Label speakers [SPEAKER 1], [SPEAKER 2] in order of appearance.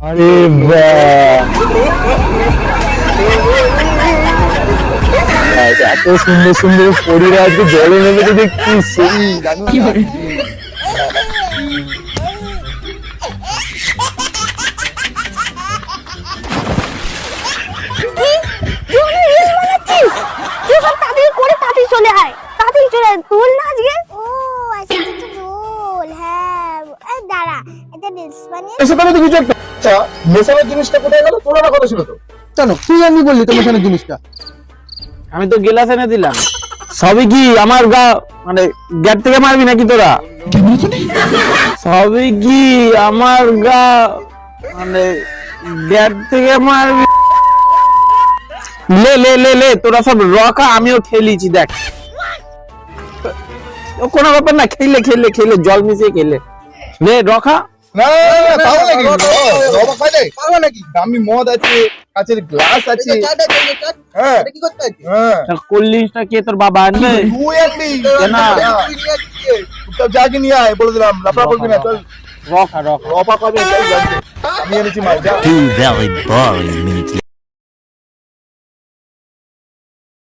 [SPEAKER 1] আরে বাহ, এত সুন্দর সুন্দর পরীরা আজকে জলে নেমে দেখছি সেই জানুন না।
[SPEAKER 2] তাড়াতাড়ি করে তাড়াতাড়ি চলে আয়, তাড়াতাড়ি চলে আয়, তুল না আজকে।
[SPEAKER 3] ও আজকে তো দোল, হ্যাঁ এই দাঁড়া এটা রিলস বানিয়ে
[SPEAKER 1] এসে তবে তো কিছু একটা আচ্ছা মেশানোর জিনিসটা কোথায় গেল? তোলার কথা ছিল তো।
[SPEAKER 4] কেন তুই জানবি বললি তো মেশানোর জিনিসটা?
[SPEAKER 5] আমি তো গেলাস এনে দিলাম। সবই কি আমার গা মানে গ্যাট থেকে মারবি নাকি তোরা? সবই কি আমার গা মানে গ্যাট থেকে মারবি? লে লে লে লে তোরা সব রকা, আমিও খেলিছি দেখ। কোনো ব্যাপার না, খেলে খেলে খেলে জল মিশিয়ে খেলে লে রকা।
[SPEAKER 1] না তাও নাকি রবা খাই নাই পারবা নাকি? দামি মদ আছে, কাচের গ্লাস আছে। হ্যাঁ
[SPEAKER 4] কি করতে আছে?
[SPEAKER 1] হ্যাঁ
[SPEAKER 5] কোল্ড ড্রিঙ্কসটা কে তোর বাবা আনবে?
[SPEAKER 1] তুই একলি
[SPEAKER 5] না।
[SPEAKER 1] চুপচাপ জাগি নিয়ে আয়, বলে দিলাম লাফড়া করবি না। চল
[SPEAKER 5] রকা রকা
[SPEAKER 1] রবা খাবি, চল জাগি। আমি এনেছি মাল, যা।
[SPEAKER 6] 2 very boring minutes